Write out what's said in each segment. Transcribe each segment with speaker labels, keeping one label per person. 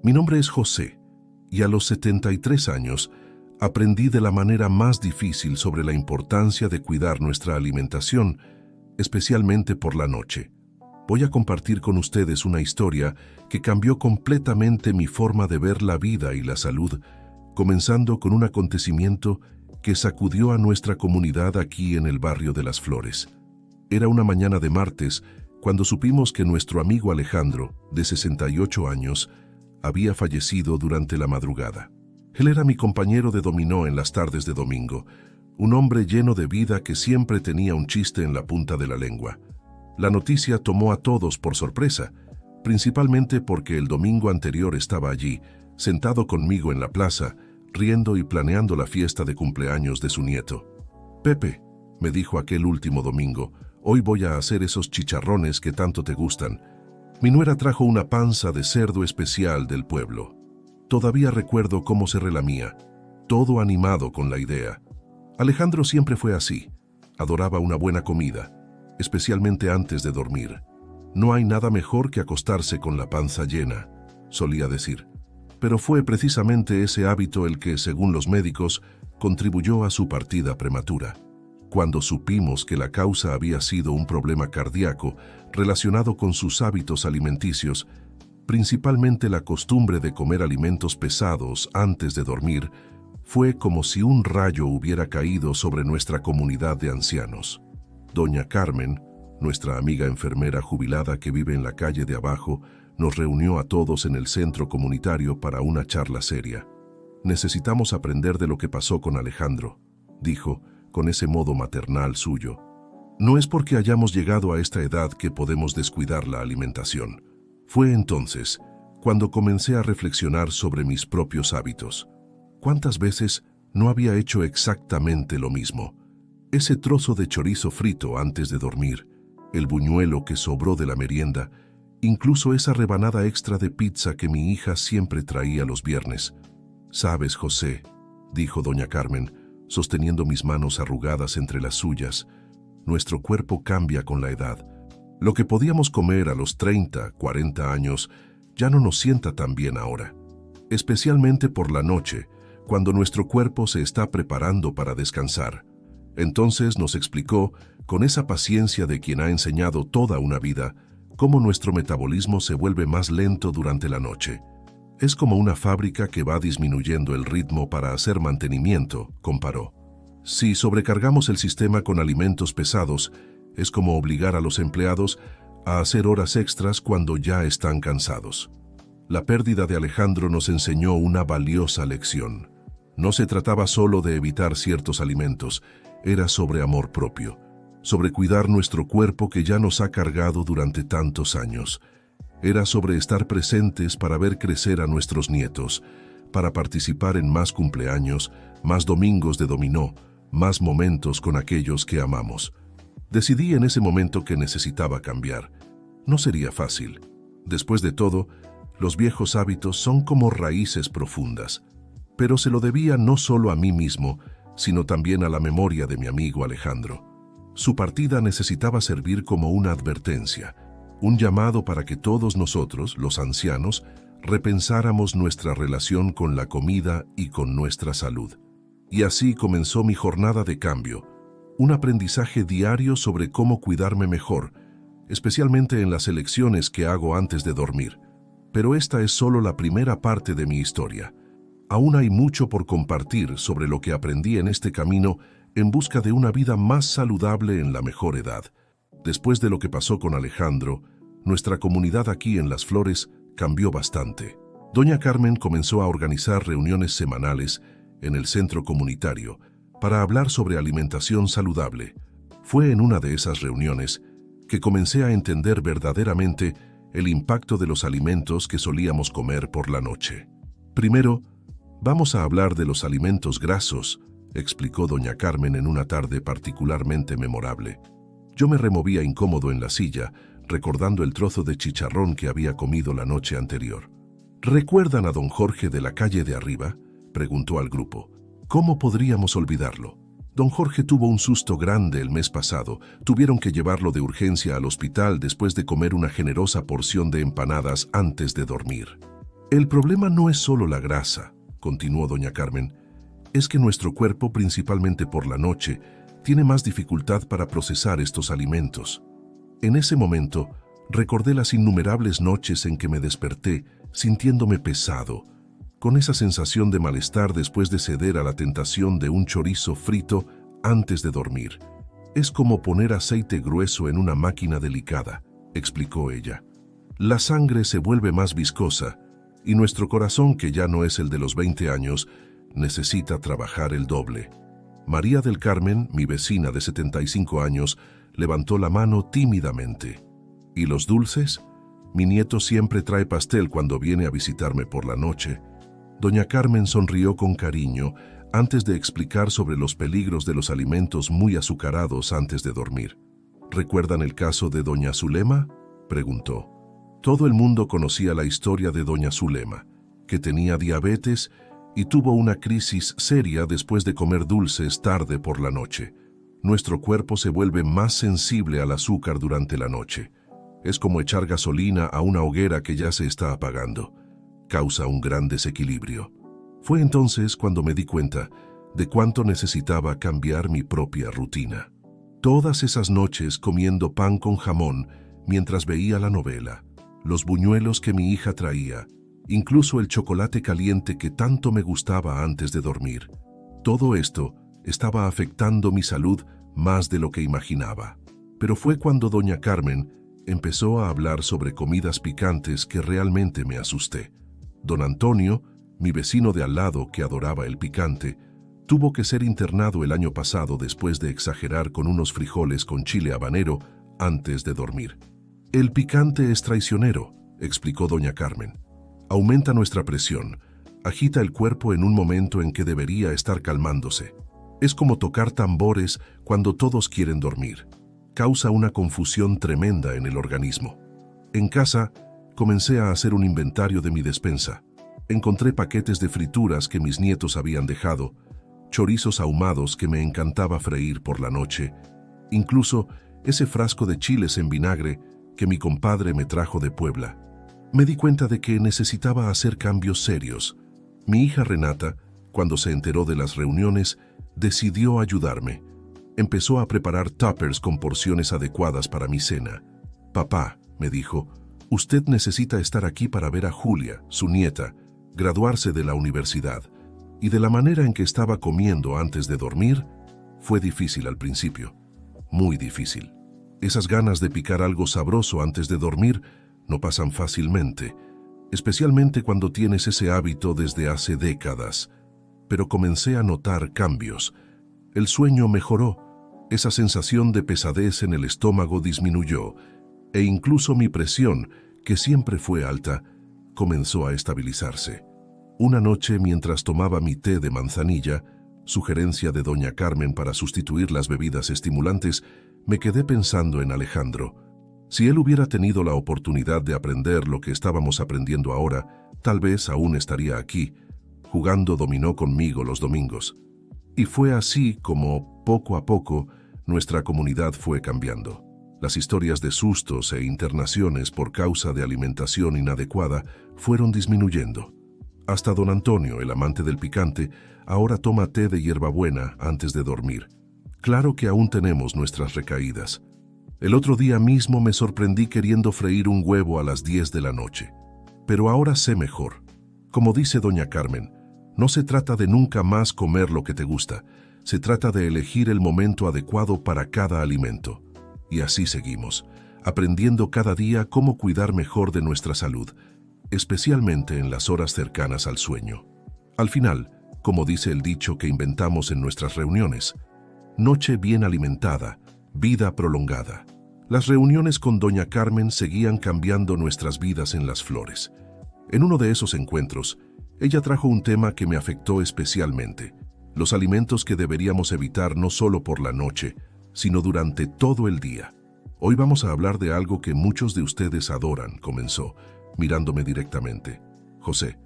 Speaker 1: Mi nombre es José, y a los 73 años aprendí de la manera más difícil sobre la importancia de cuidar nuestra alimentación, especialmente por la noche. Voy a compartir con ustedes una historia que cambió completamente mi forma de ver la vida y la salud, comenzando con un acontecimiento que sacudió a nuestra comunidad aquí en el barrio de Las Flores. Era una mañana de martes cuando supimos que nuestro amigo Alejandro, de 68 años, había fallecido durante la madrugada. Él era mi compañero de dominó en las tardes de domingo, un hombre lleno de vida que siempre tenía un chiste en la punta de la lengua. La noticia tomó a todos por sorpresa, principalmente porque el domingo anterior estaba allí, sentado conmigo en la plaza, riendo y planeando la fiesta de cumpleaños de su nieto. «Pepe», me dijo aquel último domingo, «hoy voy a hacer esos chicharrones que tanto te gustan». Mi nuera trajo una panza de cerdo especial del pueblo. Todavía recuerdo cómo se relamía, todo animado con la idea. Alejandro siempre fue así. Adoraba una buena comida, especialmente antes de dormir. «No hay nada mejor que acostarse con la panza llena», solía decir. Pero fue precisamente ese hábito el que, según los médicos, contribuyó a su partida prematura. Cuando supimos que la causa había sido un problema cardíaco relacionado con sus hábitos alimenticios, principalmente la costumbre de comer alimentos pesados antes de dormir, fue como si un rayo hubiera caído sobre nuestra comunidad de ancianos. Doña Carmen, nuestra amiga enfermera jubilada que vive en la calle de abajo, nos reunió a todos en el centro comunitario para una charla seria. «Necesitamos aprender de lo que pasó con Alejandro», dijo, con ese modo maternal suyo. «No es porque hayamos llegado a esta edad que podemos descuidar la alimentación». Fue entonces cuando comencé a reflexionar sobre mis propios hábitos. ¿Cuántas veces no había hecho exactamente lo mismo? Ese trozo de chorizo frito antes de dormir, el buñuelo que sobró de la merienda, incluso esa rebanada extra de pizza que mi hija siempre traía los viernes. «Sabes, José», dijo doña Carmen, sosteniendo mis manos arrugadas entre las suyas, «nuestro cuerpo cambia con la edad. Lo que podíamos comer a los 30, 40 años ya no nos sienta tan bien ahora. Especialmente por la noche, cuando nuestro cuerpo se está preparando para descansar». Entonces nos explicó, con esa paciencia de quien ha enseñado toda una vida, cómo nuestro metabolismo se vuelve más lento durante la noche. «Es como una fábrica que va disminuyendo el ritmo para hacer mantenimiento», comparó. «Si sobrecargamos el sistema con alimentos pesados, es como obligar a los empleados a hacer horas extras cuando ya están cansados». La pérdida de Alejandro nos enseñó una valiosa lección. No se trataba solo de evitar ciertos alimentos, era sobre amor propio, sobre cuidar nuestro cuerpo que ya nos ha cargado durante tantos años. Era sobre estar presentes para ver crecer a nuestros nietos, para participar en más cumpleaños, más domingos de dominó, más momentos con aquellos que amamos. Decidí en ese momento que necesitaba cambiar. No sería fácil. Después de todo, los viejos hábitos son como raíces profundas. Pero se lo debía no solo a mí mismo, sino también a la memoria de mi amigo Alejandro. Su partida necesitaba servir como una advertencia, un llamado para que todos nosotros, los ancianos, repensáramos nuestra relación con la comida y con nuestra salud. Y así comenzó mi jornada de cambio, un aprendizaje diario sobre cómo cuidarme mejor, especialmente en las elecciones que hago antes de dormir. Pero esta es solo la primera parte de mi historia. Aún hay mucho por compartir sobre lo que aprendí en este camino en busca de una vida más saludable en la mejor edad. Después de lo que pasó con Alejandro, nuestra comunidad aquí en Las Flores cambió bastante. Doña Carmen comenzó a organizar reuniones semanales en el centro comunitario para hablar sobre alimentación saludable. Fue en una de esas reuniones que comencé a entender verdaderamente el impacto de los alimentos que solíamos comer por la noche. «Primero, vamos a hablar de los alimentos grasos», explicó doña Carmen en una tarde particularmente memorable. Yo me removía incómodo en la silla, recordando el trozo de chicharrón que había comido la noche anterior. «¿Recuerdan a don Jorge de la calle de arriba?», preguntó al grupo. «¿Cómo podríamos olvidarlo? Don Jorge tuvo un susto grande el mes pasado. Tuvieron que llevarlo de urgencia al hospital después de comer una generosa porción de empanadas antes de dormir». El problema no es solo la grasa, continuó doña Carmen, es que nuestro cuerpo, principalmente por la noche, tiene más dificultad para procesar estos alimentos. En ese momento, recordé las innumerables noches en que me desperté sintiéndome pesado, con esa sensación de malestar después de ceder a la tentación de un chorizo frito antes de dormir. Es como poner aceite grueso en una máquina delicada, explicó ella. La sangre se vuelve más viscosa y nuestro corazón, que ya no es el de los 20 años, necesita trabajar el doble. María del Carmen, mi vecina de 75 años, levantó la mano tímidamente. ¿Y los dulces? Mi nieto siempre trae pastel cuando viene a visitarme por la noche. Doña Carmen sonrió con cariño antes de explicar sobre los peligros de los alimentos muy azucarados antes de dormir. ¿Recuerdan el caso de doña Zulema?, preguntó. Todo el mundo conocía la historia de doña Zulema, que tenía diabetes y tuvo una crisis seria después de comer dulces tarde por la noche. Nuestro cuerpo se vuelve más sensible al azúcar durante la noche. Es como echar gasolina a una hoguera que ya se está apagando. Causa un gran desequilibrio. Fue entonces cuando me di cuenta de cuánto necesitaba cambiar mi propia rutina. Todas esas noches comiendo pan con jamón mientras veía la novela, los buñuelos que mi hija traía, incluso el chocolate caliente que tanto me gustaba antes de dormir. Todo esto estaba afectando mi salud más de lo que imaginaba. Pero fue cuando doña Carmen empezó a hablar sobre comidas picantes que realmente me asusté. Don Antonio, mi vecino de al lado que adoraba el picante, tuvo que ser internado el año pasado después de exagerar con unos frijoles con chile habanero antes de dormir. El picante es traicionero, explicó doña Carmen. Aumenta nuestra presión, agita el cuerpo en un momento en que debería estar calmándose. Es como tocar tambores cuando todos quieren dormir. Causa una confusión tremenda en el organismo. En casa, comencé a hacer un inventario de mi despensa. Encontré paquetes de frituras que mis nietos habían dejado, chorizos ahumados que me encantaba freír por la noche, incluso ese frasco de chiles en vinagre que mi compadre me trajo de Puebla. Me di cuenta de que necesitaba hacer cambios serios. Mi hija Renata, cuando se enteró de las reuniones, decidió ayudarme. Empezó a preparar tuppers con porciones adecuadas para mi cena. «Papá», me dijo, «usted necesita estar aquí para ver a Julia, su nieta, graduarse de la universidad». Y de la manera en que estaba comiendo antes de dormir, fue difícil al principio. Muy difícil. Esas ganas de picar algo sabroso antes de dormir no pasan fácilmente, especialmente cuando tienes ese hábito desde hace décadas. Pero comencé a notar cambios. El sueño mejoró, esa sensación de pesadez en el estómago disminuyó, e incluso mi presión, que siempre fue alta, comenzó a estabilizarse. Una noche, mientras tomaba mi té de manzanilla, sugerencia de doña Carmen para sustituir las bebidas estimulantes, me quedé pensando en Alejandro. Si él hubiera tenido la oportunidad de aprender lo que estábamos aprendiendo ahora, tal vez aún estaría aquí, jugando dominó conmigo los domingos. Y fue así como, poco a poco, nuestra comunidad fue cambiando. Las historias de sustos e internaciones por causa de alimentación inadecuada fueron disminuyendo. Hasta don Antonio, el amante del picante, ahora toma té de hierbabuena antes de dormir. Claro que aún tenemos nuestras recaídas. El otro día mismo me sorprendí queriendo freír un huevo a las 10 de la noche. Pero ahora sé mejor. Como dice doña Carmen, no se trata de nunca más comer lo que te gusta, se trata de elegir el momento adecuado para cada alimento. Y así seguimos, aprendiendo cada día cómo cuidar mejor de nuestra salud, especialmente en las horas cercanas al sueño. Al final, como dice el dicho que inventamos en nuestras reuniones, noche bien alimentada, vida prolongada. Las reuniones con doña Carmen seguían cambiando nuestras vidas en Las Flores. En uno de esos encuentros, ella trajo un tema que me afectó especialmente, los alimentos que deberíamos evitar no solo por la noche, sino durante todo el día. Hoy vamos a hablar de algo que muchos de ustedes adoran, comenzó, mirándome directamente. José,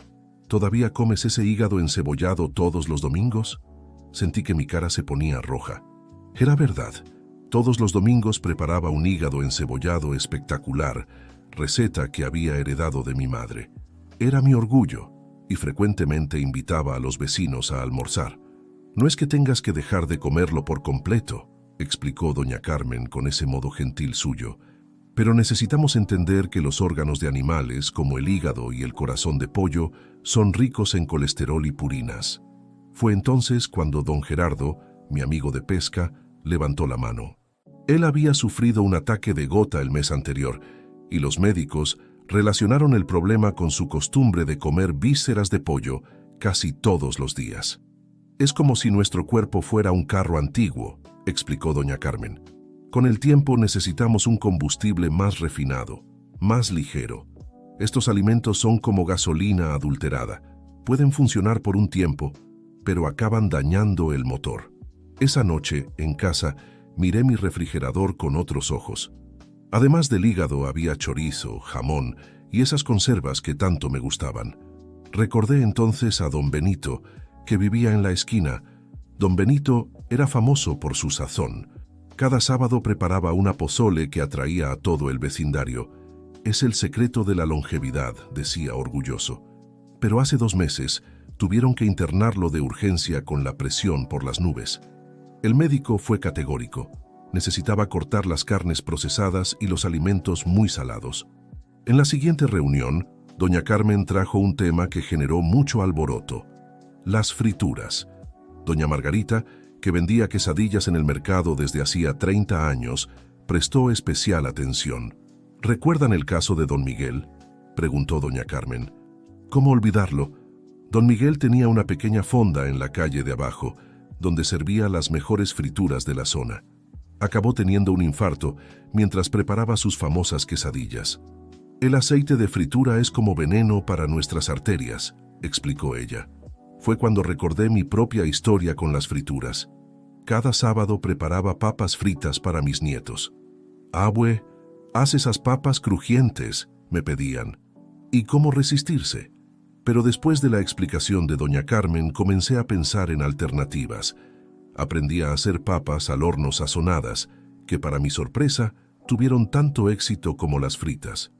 Speaker 1: ¿todavía comes ese hígado encebollado todos los domingos? Sentí que mi cara se ponía roja. Era verdad. Todos los domingos preparaba un hígado encebollado espectacular, receta que había heredado de mi madre. Era mi orgullo y frecuentemente invitaba a los vecinos a almorzar. No es que tengas que dejar de comerlo por completo, explicó doña Carmen con ese modo gentil suyo, pero necesitamos entender que los órganos de animales, como el hígado y el corazón de pollo, son ricos en colesterol y purinas. Fue entonces cuando don Gerardo, mi amigo de pesca, levantó la mano. Él había sufrido un ataque de gota el mes anterior y los médicos relacionaron el problema con su costumbre de comer vísceras de pollo casi todos los días. Es como si nuestro cuerpo fuera un carro antiguo, explicó doña Carmen. Con el tiempo necesitamos un combustible más refinado, más ligero. Estos alimentos son como gasolina adulterada. Pueden funcionar por un tiempo, pero acaban dañando el motor. Esa noche, en casa, miré mi refrigerador con otros ojos. Además del hígado había chorizo, jamón y esas conservas que tanto me gustaban. Recordé entonces a don Benito, que vivía en la esquina. Don Benito era famoso por su sazón. Cada sábado preparaba una pozole que atraía a todo el vecindario. Es el secreto de la longevidad, decía orgulloso. Pero hace 2 meses tuvieron que internarlo de urgencia con la presión por las nubes. El médico fue categórico. Necesitaba cortar las carnes procesadas y los alimentos muy salados. En la siguiente reunión, doña Carmen trajo un tema que generó mucho alboroto: las frituras. Doña Margarita, que vendía quesadillas en el mercado desde hacía 30 años, prestó especial atención. ¿Recuerdan el caso de don Miguel?, preguntó doña Carmen. ¿Cómo olvidarlo? Don Miguel tenía una pequeña fonda en la calle de abajo, donde servía las mejores frituras de la zona. Acabó teniendo un infarto mientras preparaba sus famosas quesadillas. El aceite de fritura es como veneno para nuestras arterias, explicó ella. Fue cuando recordé mi propia historia con las frituras. Cada sábado preparaba papas fritas para mis nietos. «Abue, haz esas papas crujientes», me pedían. ¿Y cómo resistirse? Pero después de la explicación de doña Carmen comencé a pensar en alternativas. Aprendí a hacer papas al horno sazonadas, que para mi sorpresa tuvieron tanto éxito como las fritas.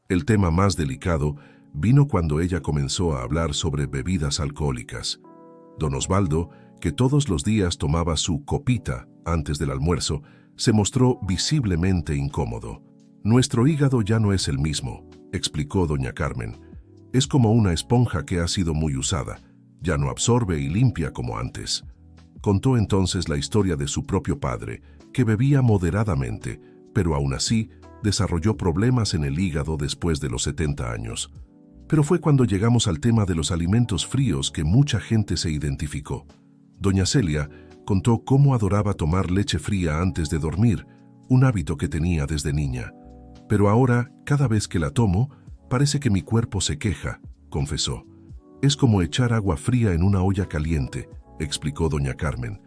Speaker 1: El tema más delicado vino cuando ella comenzó a hablar sobre bebidas alcohólicas. Don Osvaldo, que todos los días tomaba su copita antes del almuerzo, se mostró visiblemente incómodo. «Nuestro hígado ya no es el mismo», explicó doña Carmen. «Es como una esponja que ha sido muy usada. Ya no absorbe y limpia como antes». Contó entonces la historia de su propio padre, que bebía moderadamente, pero aún así desarrolló problemas en el hígado después de los 70 años. Pero fue cuando llegamos al tema de los alimentos fríos que mucha gente se identificó. Doña Celia contó cómo adoraba tomar leche fría antes de dormir, un hábito que tenía desde niña. «Pero ahora, cada vez que la tomo, parece que mi cuerpo se queja», confesó. «Es como echar agua fría en una olla caliente», explicó doña Carmen.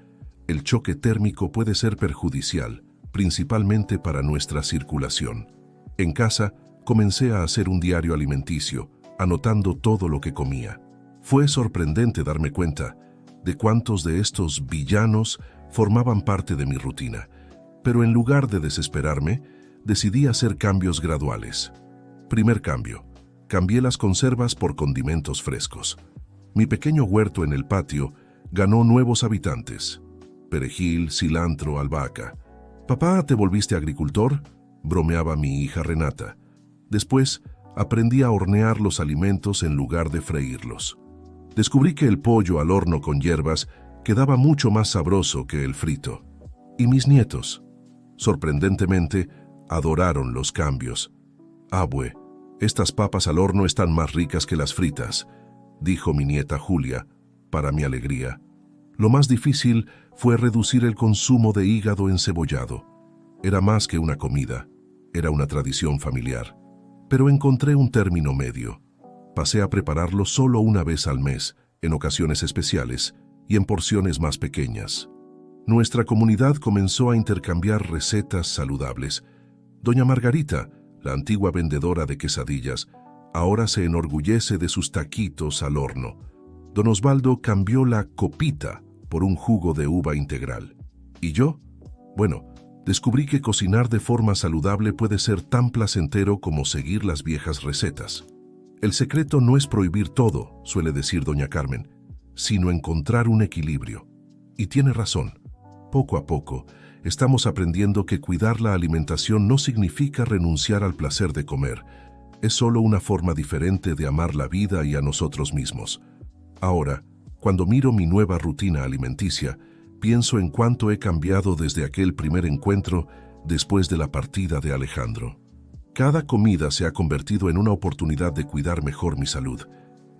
Speaker 1: «El choque térmico puede ser perjudicial, principalmente para nuestra circulación». En casa, comencé a hacer un diario alimenticio, anotando todo lo que comía. Fue sorprendente darme cuenta de cuántos de estos villanos formaban parte de mi rutina. Pero en lugar de desesperarme, decidí hacer cambios graduales. Primer cambio: cambié las conservas por condimentos frescos. Mi pequeño huerto en el patio ganó nuevos habitantes: perejil, cilantro, albahaca. «Papá, ¿te volviste agricultor?», bromeaba mi hija Renata. Después, aprendí a hornear los alimentos en lugar de freírlos. Descubrí que el pollo al horno con hierbas quedaba mucho más sabroso que el frito. Y mis nietos, sorprendentemente, adoraron los cambios. «Abue, estas papas al horno están más ricas que las fritas», dijo mi nieta Julia, para mi alegría. Lo más difícil fue reducir el consumo de hígado encebollado. Era más que una comida, era una tradición familiar. Pero encontré un término medio. Pasé a prepararlo solo una vez al mes, en ocasiones especiales y en porciones más pequeñas. Nuestra comunidad comenzó a intercambiar recetas saludables. Doña Margarita, la antigua vendedora de quesadillas, ahora se enorgullece de sus taquitos al horno. Don Osvaldo cambió la copita por un jugo de uva integral. ¿Y yo? Bueno, descubrí que cocinar de forma saludable puede ser tan placentero como seguir las viejas recetas. El secreto no es prohibir todo, suele decir doña Carmen, sino encontrar un equilibrio. Y tiene razón. Poco a poco, estamos aprendiendo que cuidar la alimentación no significa renunciar al placer de comer. Es solo una forma diferente de amar la vida y a nosotros mismos. Ahora, cuando miro mi nueva rutina alimenticia, pienso en cuánto he cambiado desde aquel primer encuentro después de la partida de Alejandro. Cada comida se ha convertido en una oportunidad de cuidar mejor mi salud,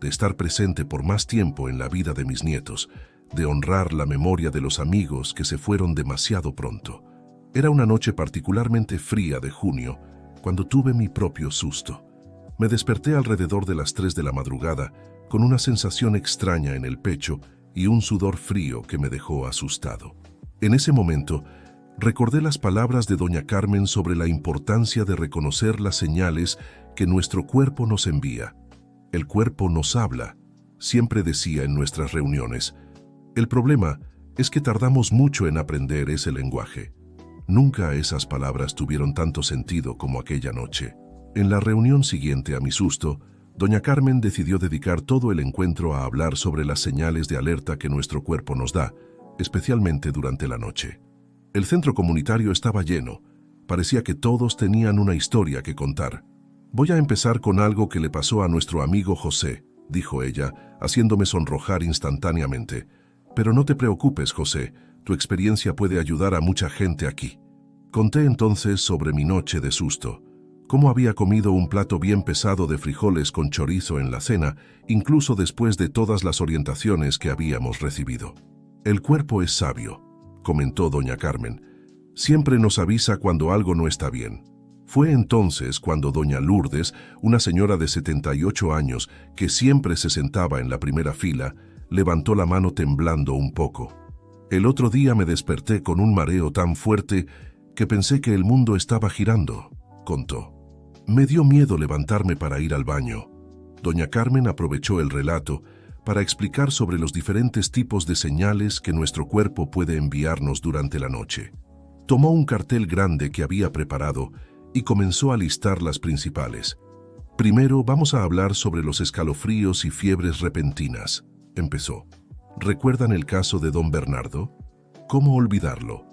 Speaker 1: de estar presente por más tiempo en la vida de mis nietos, de honrar la memoria de los amigos que se fueron demasiado pronto. Era una noche particularmente fría de junio, cuando tuve mi propio susto. Me desperté alrededor de las 3 de la madrugada con una sensación extraña en el pecho y un sudor frío que me dejó asustado. En ese momento, recordé las palabras de doña Carmen sobre la importancia de reconocer las señales que nuestro cuerpo nos envía. El cuerpo nos habla, siempre decía en nuestras reuniones. El problema es que tardamos mucho en aprender ese lenguaje. Nunca esas palabras tuvieron tanto sentido como aquella noche. En la reunión siguiente a mi susto, doña Carmen decidió dedicar todo el encuentro a hablar sobre las señales de alerta que nuestro cuerpo nos da, especialmente durante la noche. El centro comunitario estaba lleno. Parecía que todos tenían una historia que contar. Voy a empezar con algo que le pasó a nuestro amigo José, dijo ella, haciéndome sonrojar instantáneamente. Pero no te preocupes, José, tu experiencia puede ayudar a mucha gente aquí. Conté entonces sobre mi noche de susto, cómo había comido un plato bien pesado de frijoles con chorizo en la cena, incluso después de todas las orientaciones que habíamos recibido. El cuerpo es sabio, comentó doña Carmen. Siempre nos avisa cuando algo no está bien. Fue entonces cuando doña Lourdes, una señora de 78 años que siempre se sentaba en la primera fila, levantó la mano temblando un poco. El otro día me desperté con un mareo tan fuerte que pensé que el mundo estaba girando, contó. Me dio miedo levantarme para ir al baño. Doña Carmen aprovechó el relato para explicar sobre los diferentes tipos de señales que nuestro cuerpo puede enviarnos durante la noche. Tomó un cartel grande que había preparado y comenzó a listar las principales. Primero vamos a hablar sobre los escalofríos y fiebres repentinas, empezó. ¿Recuerdan el caso de don Bernardo? ¿Cómo olvidarlo?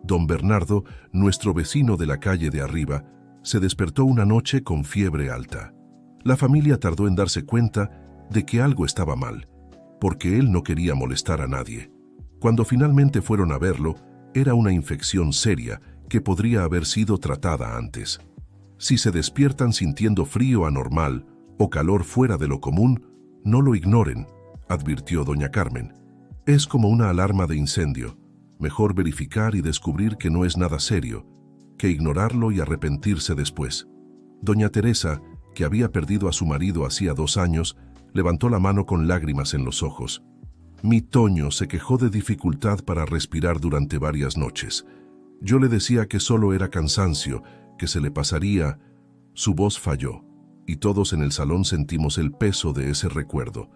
Speaker 1: Don Bernardo, nuestro vecino de la calle de arriba, se despertó una noche con fiebre alta. La familia tardó en darse cuenta de que algo estaba mal, porque él no quería molestar a nadie. Cuando finalmente fueron a verlo, era una infección seria que podría haber sido tratada antes. Si se despiertan sintiendo frío anormal o calor fuera de lo común, no lo ignoren, advirtió doña Carmen. Es como una alarma de incendio. Mejor verificar y descubrir que no es nada serio, que ignorarlo y arrepentirse después. Doña Teresa, que había perdido a su marido hacía 2 años, levantó la mano con lágrimas en los ojos. Mi Toño se quejó de dificultad para respirar durante varias noches. Yo le decía que solo era cansancio, que se le pasaría. Su voz falló, y todos en el salón sentimos el peso de ese recuerdo.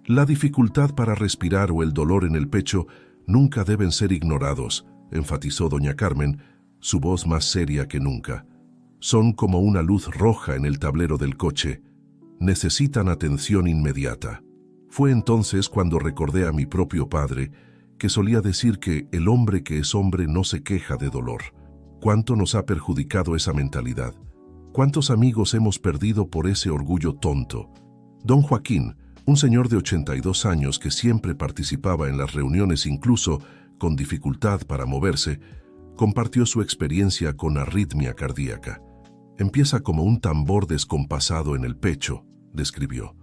Speaker 1: La dificultad para respirar o el dolor en el pecho nunca deben ser ignorados, enfatizó doña Carmen, su voz más seria que nunca. Son como una luz roja en el tablero del coche. Necesitan atención inmediata. Fue entonces cuando recordé a mi propio padre, que solía decir que el hombre que es hombre no se queja de dolor. ¿Cuánto nos ha perjudicado esa mentalidad? ¿Cuántos amigos hemos perdido por ese orgullo tonto? Don Joaquín, un señor de 82 años que siempre participaba en las reuniones incluso con dificultad para moverse, compartió su experiencia con arritmia cardíaca. Empieza como un tambor descompasado en el pecho, describió.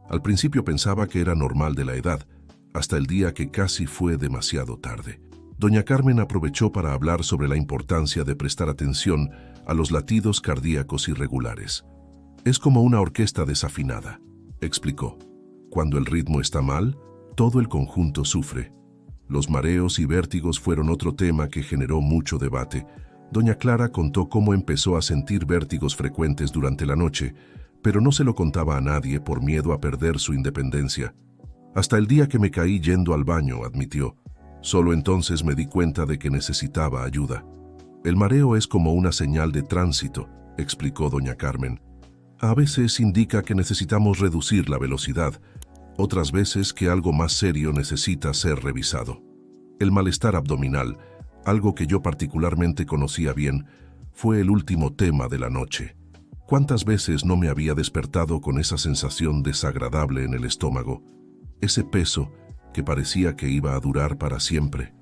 Speaker 1: Al principio pensaba que era normal de la edad, hasta el día que casi fue demasiado tarde. Doña Carmen aprovechó para hablar sobre la importancia de prestar atención a los latidos cardíacos irregulares. Es como una orquesta desafinada, explicó. Cuando el ritmo está mal, todo el conjunto sufre. Los mareos y vértigos fueron otro tema que generó mucho debate. Doña Clara contó cómo empezó a sentir vértigos frecuentes durante la noche, pero no se lo contaba a nadie por miedo a perder su independencia. Hasta el día que me caí yendo al baño, admitió. Solo entonces me di cuenta de que necesitaba ayuda. El mareo es como una señal de tránsito, explicó doña Carmen. A veces indica que necesitamos reducir la velocidad, otras veces que algo más serio necesita ser revisado. El malestar abdominal, algo que yo particularmente conocía bien, fue el último tema de la noche. ¿Cuántas veces no me había despertado con esa sensación desagradable en el estómago? Ese peso que parecía que iba a durar para siempre.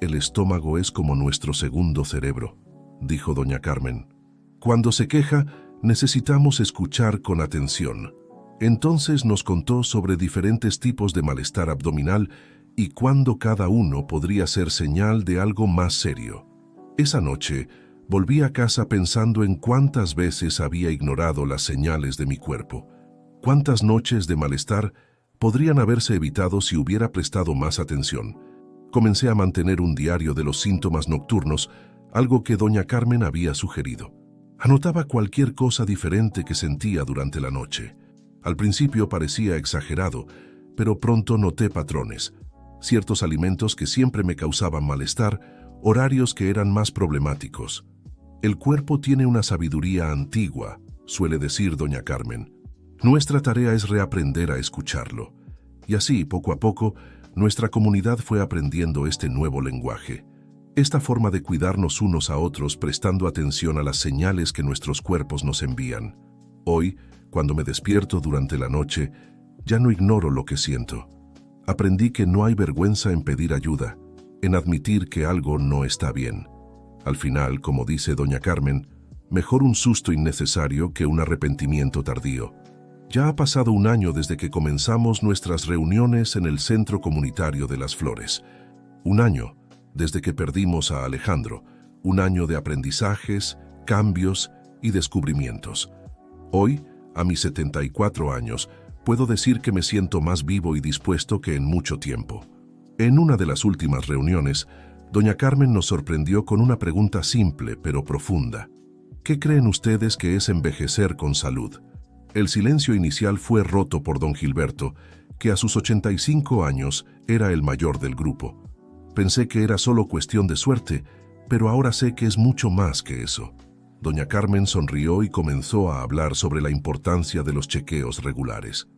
Speaker 1: El estómago es como nuestro segundo cerebro, dijo doña Carmen. Cuando se queja, necesitamos escuchar con atención. Entonces nos contó sobre diferentes tipos de malestar abdominal y cuándo cada uno podría ser señal de algo más serio. Esa noche, volví a casa pensando en cuántas veces había ignorado las señales de mi cuerpo. Cuántas noches de malestar podrían haberse evitado si hubiera prestado más atención. Comencé a mantener un diario de los síntomas nocturnos, algo que doña Carmen había sugerido. Anotaba cualquier cosa diferente que sentía durante la noche. Al principio parecía exagerado, pero pronto noté patrones. Ciertos alimentos que siempre me causaban malestar, horarios que eran más problemáticos. El cuerpo tiene una sabiduría antigua, suele decir doña Carmen. Nuestra tarea es reaprender a escucharlo. Y así, poco a poco, nuestra comunidad fue aprendiendo este nuevo lenguaje. Esta forma de cuidarnos unos a otros prestando atención a las señales que nuestros cuerpos nos envían. Hoy, cuando me despierto durante la noche, ya no ignoro lo que siento. Aprendí que no hay vergüenza en pedir ayuda, en admitir que algo no está bien. Al final, como dice doña Carmen, mejor un susto innecesario que un arrepentimiento tardío. Ya ha pasado un año desde que comenzamos nuestras reuniones en el Centro Comunitario de las Flores. Un año desde que perdimos a Alejandro. Un año de aprendizajes, cambios y descubrimientos. Hoy, a mis 74 años, puedo decir que me siento más vivo y dispuesto que en mucho tiempo. En una de las últimas reuniones, doña Carmen nos sorprendió con una pregunta simple pero profunda. ¿Qué creen ustedes que es envejecer con salud? El silencio inicial fue roto por don Gilberto, que a sus 85 años era el mayor del grupo. Pensé que era solo cuestión de suerte, pero ahora sé que es mucho más que eso. Doña Carmen sonrió y comenzó a hablar sobre la importancia de los chequeos regulares.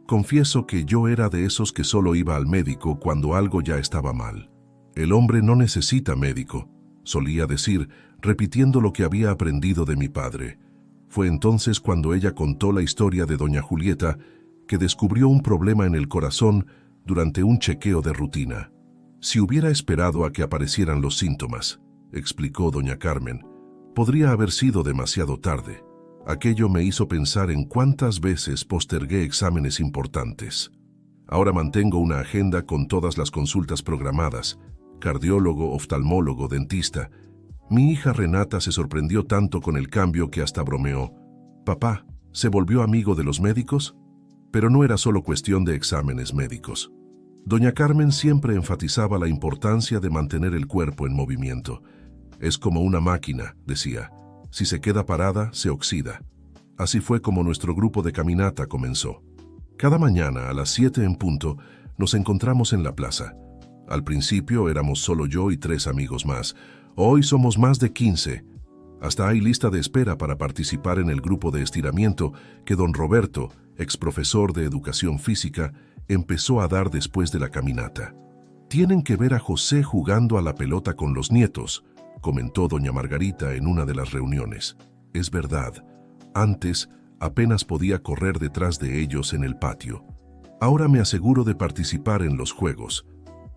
Speaker 1: Confieso que yo era de esos que solo iba al médico cuando algo ya estaba mal. El hombre no necesita médico, solía decir, repitiendo lo que había aprendido de mi padre. Fue entonces cuando ella contó la historia de doña Julieta, que descubrió un problema en el corazón durante un chequeo de rutina. Si hubiera esperado a que aparecieran los síntomas, explicó doña Carmen, podría haber sido demasiado tarde. Aquello me hizo pensar en cuántas veces postergué exámenes importantes. Ahora mantengo una agenda con todas las consultas programadas, cardiólogo, oftalmólogo, dentista. Mi hija Renata se sorprendió tanto con el cambio que hasta bromeó. «Papá, ¿se volvió amigo de los médicos?» Pero no era solo cuestión de exámenes médicos. Doña Carmen siempre enfatizaba la importancia de mantener el cuerpo en movimiento. Es como una máquina, decía. Si se queda parada, se oxida. Así fue como nuestro grupo de caminata comenzó. Cada mañana, a las 7 en punto, nos encontramos en la plaza. Al principio éramos solo yo y 3 amigos más. Hoy somos más de 15. Hasta hay lista de espera para participar en el grupo de estiramiento que don Roberto, exprofesor de educación física, empezó a dar después de la caminata. «Tienen que ver a José jugando a la pelota con los nietos», comentó doña Margarita en una de las reuniones. Es verdad, antes apenas podía correr detrás de ellos en el patio. Ahora me aseguro de participar en los juegos.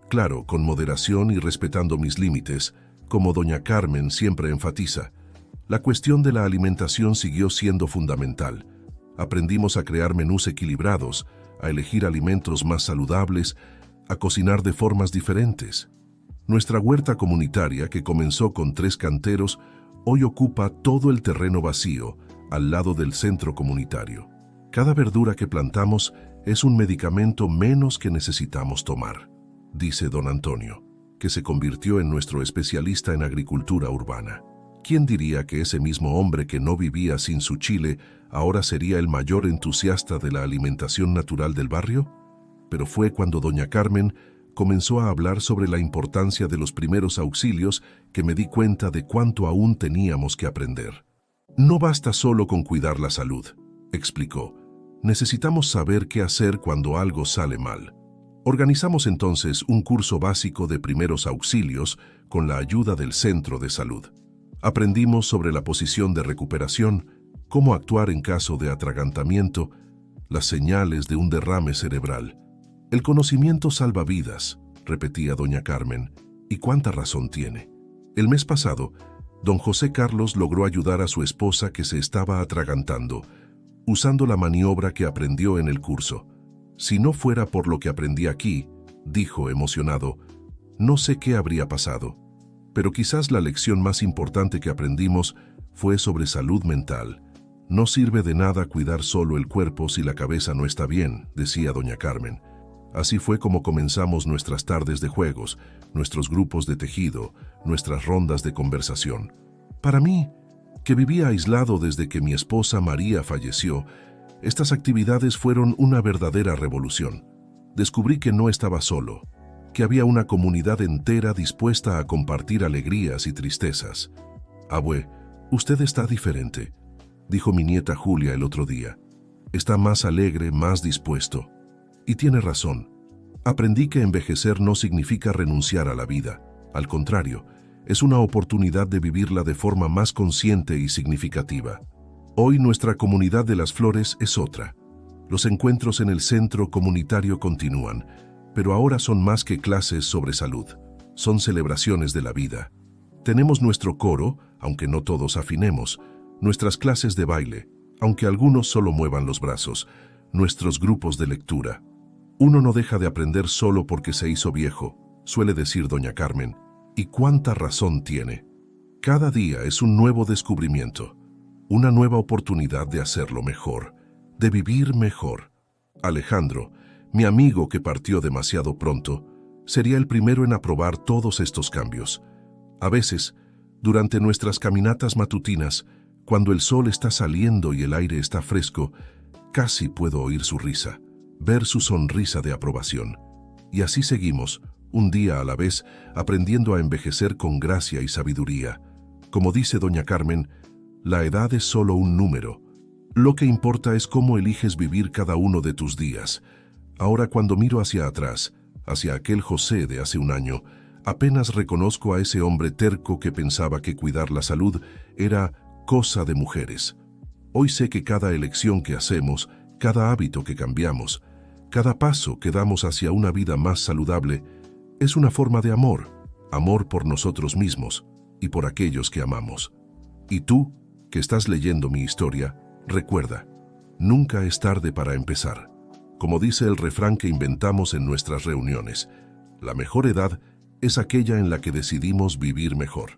Speaker 1: Claro, con moderación y respetando mis límites, como doña Carmen siempre enfatiza. La cuestión de la alimentación siguió siendo fundamental. Aprendimos a crear menús equilibrados, a elegir alimentos más saludables, a cocinar de formas diferentes. Nuestra huerta comunitaria, que comenzó con 3 canteros, hoy ocupa todo el terreno vacío, al lado del centro comunitario. Cada verdura que plantamos es un medicamento menos que necesitamos tomar, dice don Antonio, que se convirtió en nuestro especialista en agricultura urbana. ¿Quién diría que ese mismo hombre que no vivía sin su chile ahora sería el mayor entusiasta de la alimentación natural del barrio? Pero fue cuando doña Carmen comenzó a hablar sobre la importancia de los primeros auxilios que me di cuenta de cuánto aún teníamos que aprender. No basta solo con cuidar la salud, explicó. Necesitamos saber qué hacer cuando algo sale mal. Organizamos entonces un curso básico de primeros auxilios con la ayuda del centro de salud. Aprendimos sobre la posición de recuperación, cómo actuar en caso de atragantamiento, las señales de un derrame cerebral. El conocimiento salva vidas, repetía doña Carmen, y cuánta razón tiene. El mes pasado, don José Carlos logró ayudar a su esposa que se estaba atragantando, usando la maniobra que aprendió en el curso. Si no fuera por lo que aprendí aquí, dijo emocionado, no sé qué habría pasado. Pero quizás la lección más importante que aprendimos fue sobre salud mental. No sirve de nada cuidar solo el cuerpo si la cabeza no está bien, decía doña Carmen. Así fue como comenzamos nuestras tardes de juegos, nuestros grupos de tejido, nuestras rondas de conversación. Para mí, que vivía aislado desde que mi esposa María falleció, estas actividades fueron una verdadera revolución. Descubrí que no estaba solo, que había una comunidad entera dispuesta a compartir alegrías y tristezas. Abue, usted está diferente, dijo mi nieta Julia el otro día. Está más alegre, más dispuesto. Y tiene razón. Aprendí que envejecer no significa renunciar a la vida. Al contrario, es una oportunidad de vivirla de forma más consciente y significativa. Hoy nuestra comunidad de las flores es otra. Los encuentros en el centro comunitario continúan, pero ahora son más que clases sobre salud. Son celebraciones de la vida. Tenemos nuestro coro, aunque no todos afinemos, nuestras clases de baile, aunque algunos solo muevan los brazos, nuestros grupos de lectura. Uno no deja de aprender solo porque se hizo viejo, suele decir doña Carmen, y cuánta razón tiene. Cada día es un nuevo descubrimiento, una nueva oportunidad de hacerlo mejor, de vivir mejor. Alejandro, mi amigo que partió demasiado pronto, sería el primero en aprobar todos estos cambios. A veces, durante nuestras caminatas matutinas, cuando el sol está saliendo y el aire está fresco, casi puedo oír su risa, ver su sonrisa de aprobación. Y así seguimos, un día a la vez, aprendiendo a envejecer con gracia y sabiduría. Como dice doña Carmen, la edad es solo un número. Lo que importa es cómo eliges vivir cada uno de tus días. Ahora cuando miro hacia atrás, hacia aquel José de hace un año, apenas reconozco a ese hombre terco que pensaba que cuidar la salud era cosa de mujeres. Hoy sé que cada elección que hacemos, cada hábito que cambiamos, cada paso que damos hacia una vida más saludable, es una forma de amor, amor por nosotros mismos y por aquellos que amamos. Y tú, que estás leyendo mi historia, recuerda, nunca es tarde para empezar. Como dice el refrán que inventamos en nuestras reuniones, la mejor edad es aquella en la que decidimos vivir mejor.